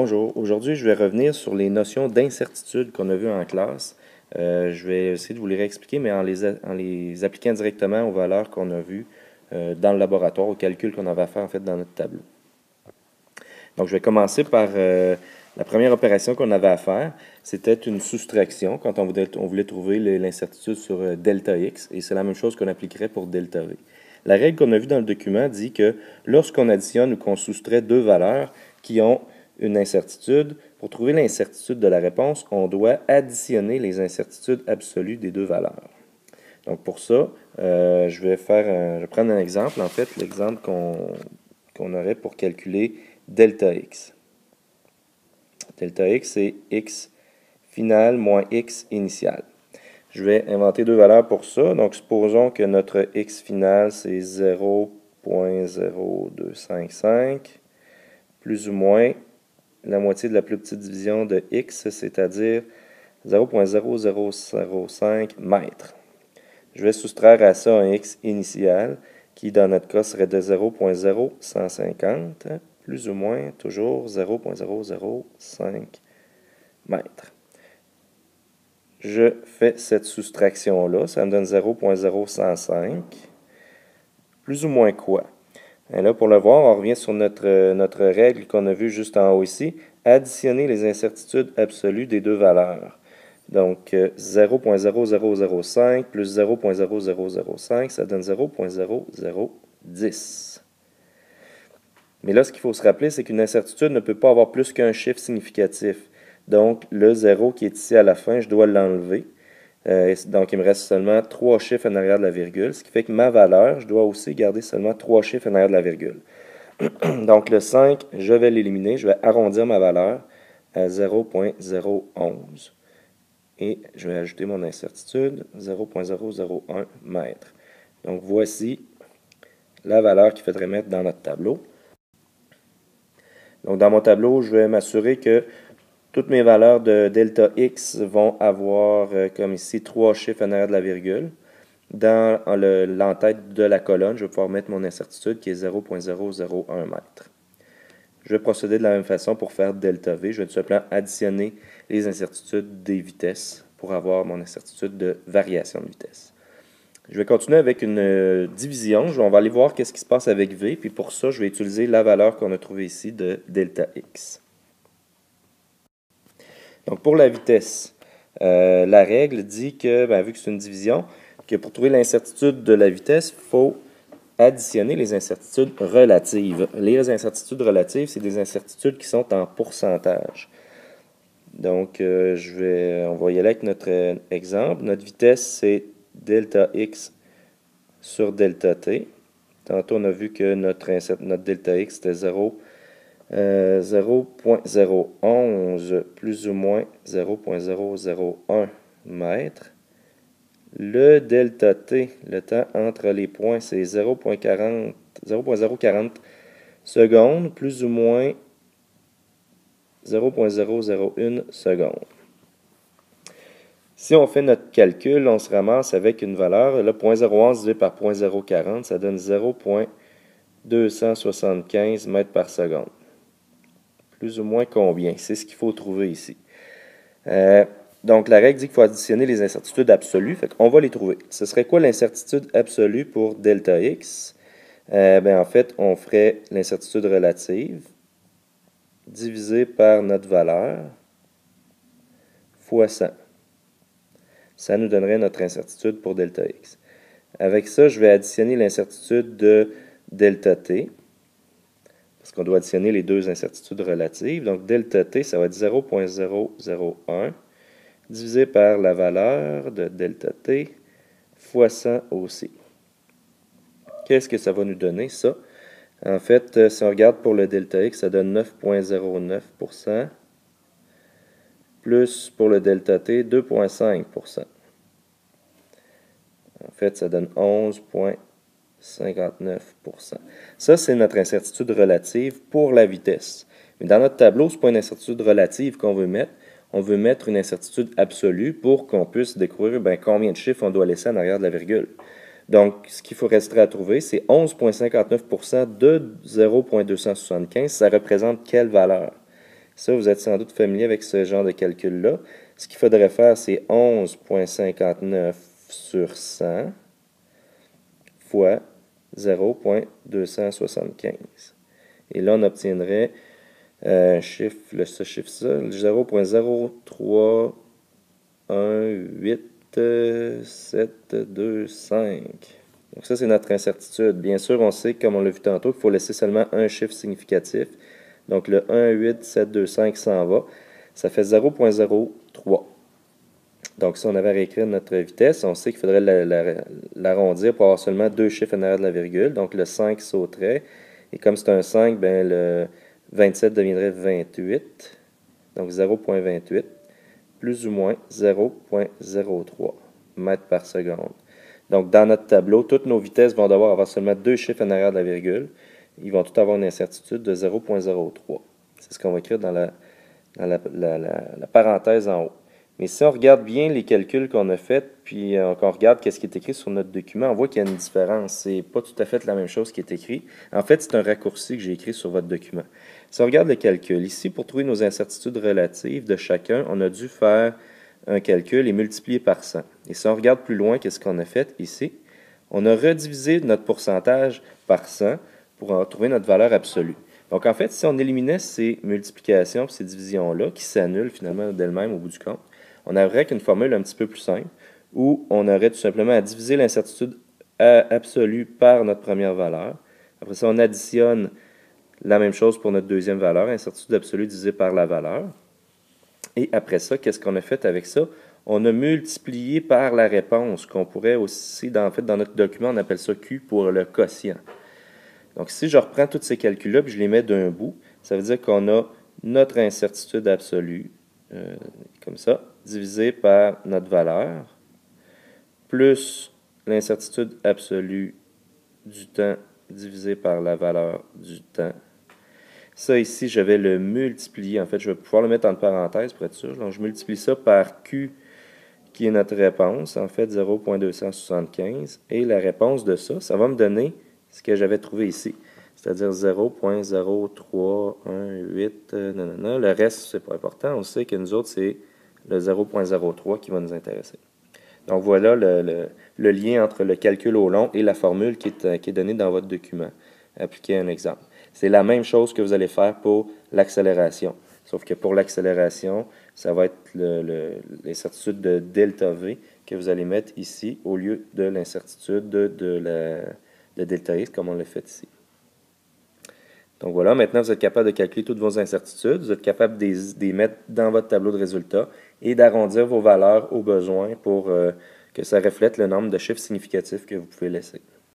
Bonjour, aujourd'hui je vais revenir sur les notions d'incertitude qu'on a vues en classe. Je vais essayer de vous les réexpliquer, mais en les appliquant directement aux valeurs qu'on a vues dans le laboratoire, aux calculs qu'on avait à faire en fait dans notre tableau. Donc je vais commencer par la première opération qu'on avait à faire. C'était une soustraction quand on voulait trouver l'incertitude sur delta x, et c'est la même chose qu'on appliquerait pour delta v. La règle qu'on a vue dans le document dit que lorsqu'on additionne ou qu'on soustrait deux valeurs qui ont une incertitude, pour trouver l'incertitude de la réponse, on doit additionner les incertitudes absolues des deux valeurs. Donc pour ça, je vais prendre un exemple, en fait, l'exemple qu'on aurait pour calculer delta x. Delta x, c'est x final moins x initial. Je vais inventer deux valeurs pour ça. Donc, supposons que notre x final, c'est 0.0255, plus ou moins la moitié de la plus petite division de x, c'est-à-dire 0.0005 mètres. Je vais soustraire à ça un x initial, qui dans notre cas serait de 0.0150, plus ou moins toujours 0.005 mètres. Je fais cette soustraction-là, ça me donne 0.0105, plus ou moins quoi? Et là, pour le voir, on revient sur notre règle qu'on a vue juste en haut ici, additionner les incertitudes absolues des deux valeurs. Donc, 0.0005 plus 0.0005, ça donne 0.0010. Mais là, ce qu'il faut se rappeler, c'est qu'une incertitude ne peut pas avoir plus qu'un chiffre significatif. Donc, le 0 qui est ici à la fin, je dois l'enlever. Donc, il me reste seulement 3 chiffres en arrière de la virgule, ce qui fait que ma valeur, je dois aussi garder seulement 3 chiffres en arrière de la virgule. Donc, le 5, je vais l'éliminer. Je vais arrondir ma valeur à 0.011. Et je vais ajouter mon incertitude, 0.001 mètres. Donc, voici la valeur qu'il faudrait mettre dans notre tableau. Donc, dans mon tableau, je vais m'assurer que toutes mes valeurs de delta x vont avoir, comme ici, 3 chiffres en arrière de la virgule. Dans l'entête de la colonne, je vais pouvoir mettre mon incertitude qui est 0.001 mètres. Je vais procéder de la même façon pour faire delta v. Je vais tout simplement additionner les incertitudes des vitesses pour avoir mon incertitude de variation de vitesse. Je vais continuer avec une division. On va aller voir qu'est-ce qui se passe avec v. Puis pour ça, je vais utiliser la valeur qu'on a trouvée ici de delta x. Donc, pour la vitesse, la règle dit que, vu que c'est une division, que pour trouver l'incertitude de la vitesse, il faut additionner les incertitudes relatives. Les incertitudes relatives, c'est des incertitudes qui sont en pourcentage. Donc, on va y aller avec notre exemple. Notre vitesse, c'est delta x sur delta t. Tantôt, on a vu que notre delta x, c'était 0.011 plus ou moins 0.001 mètres. Le delta t, le temps entre les points, c'est 0.040 secondes plus ou moins 0.001 secondes. Si on fait notre calcul, on se ramasse avec une valeur, là, 0.011 divisé par 0.040, ça donne 0.275 mètres par seconde. Plus ou moins combien? C'est ce qu'il faut trouver ici. Donc, la règle dit qu'il faut additionner les incertitudes absolues. Fait qu'on va les trouver. Ce serait quoi l'incertitude absolue pour delta x? En fait, on ferait l'incertitude relative divisé par notre valeur fois 100. Ça nous donnerait notre incertitude pour delta x. Avec ça, je vais additionner l'incertitude de delta t, parce qu'on doit additionner les deux incertitudes relatives. Donc, delta t, ça va être 0.001 divisé par la valeur de delta t fois 100 aussi. Qu'est-ce que ça va nous donner, ça? En fait, si on regarde pour le delta x, ça donne 9.09%, plus pour le delta t, 2.5%. En fait, ça donne 11.59%. Ça, c'est notre incertitude relative pour la vitesse. Mais dans notre tableau, ce n'est pas une incertitude relative qu'on veut mettre. On veut mettre une incertitude absolue pour qu'on puisse découvrir combien de chiffres on doit laisser en arrière de la virgule. Donc, ce qu'il faut rester à trouver, c'est 11.59% de 0.275. Ça représente quelle valeur? Ça, vous êtes sans doute familier avec ce genre de calcul-là. Ce qu'il faudrait faire, c'est 11,59 sur 100 fois 0,275. Et là, on obtiendrait ce chiffre-ça, 0,0318725. Donc ça, c'est notre incertitude. Bien sûr, on sait, comme on l'a vu tantôt, qu'il faut laisser seulement un chiffre significatif. Donc le 18725 s'en va. Ça fait 0,03. Donc si on avait à réécrire notre vitesse, on sait qu'il faudrait l'arrondir pour avoir seulement deux chiffres en arrière de la virgule. Donc le 5 sauterait. Et comme c'est un 5, ben le 27 deviendrait 28. Donc 0,28 plus ou moins 0,03 mètres par seconde. Donc, dans notre tableau, toutes nos vitesses vont devoir avoir seulement deux chiffres en arrière de la virgule. Ils vont tous avoir une incertitude de 0,03. C'est ce qu'on va écrire dans la parenthèse en haut. Mais si on regarde bien les calculs qu'on a faits, puis qu'on regarde ce qui est écrit sur notre document, on voit qu'il y a une différence. C'est pas tout à fait la même chose qui est écrit. En fait, c'est un raccourci que j'ai écrit sur votre document. Si on regarde le calcul, ici, pour trouver nos incertitudes relatives de chacun, on a dû faire un calcul et multiplier par 100. Et si on regarde plus loin, qu'est-ce qu'on a fait ici? On a redivisé notre pourcentage par 100 pour trouver notre valeur absolue. Donc, en fait, si on éliminait ces multiplications et ces divisions-là, qui s'annulent finalement d'elles-mêmes au bout du compte, on aurait qu'une formule un petit peu plus simple, où on aurait tout simplement à diviser l'incertitude absolue par notre première valeur. Après ça, on additionne la même chose pour notre deuxième valeur, incertitude absolue divisée par la valeur. Et après ça, qu'est-ce qu'on a fait avec ça? On a multiplié par la réponse, qu'on pourrait aussi, dans notre document, on appelle ça Q pour le quotient. Donc, si je reprends tous ces calculs-là et je les mets d'un bout, ça veut dire qu'on a notre incertitude absolue, comme ça, divisé par notre valeur, plus l'incertitude absolue du temps divisé par la valeur du temps. Ça ici, je vais le multiplier. En fait, je vais pouvoir le mettre en parenthèse pour être sûr. Donc, je multiplie ça par Q, qui est notre réponse, en fait 0,275. Et la réponse de ça, ça va me donner ce que j'avais trouvé ici, c'est-à-dire 0,0318. Le reste, c'est pas important. On sait que nous autres, c'est le 0,03 qui va nous intéresser. Donc, voilà le lien entre le calcul au long et la formule qui est donnée dans votre document. Appliquer un exemple. C'est la même chose que vous allez faire pour l'accélération. Sauf que pour l'accélération, ça va être l'incertitude de delta V que vous allez mettre ici au lieu de l'incertitude de delta X comme on l'a fait ici. Donc voilà, maintenant vous êtes capable de calculer toutes vos incertitudes, vous êtes capable de les mettre dans votre tableau de résultats et d'arrondir vos valeurs au besoin pour que ça reflète le nombre de chiffres significatifs que vous pouvez laisser.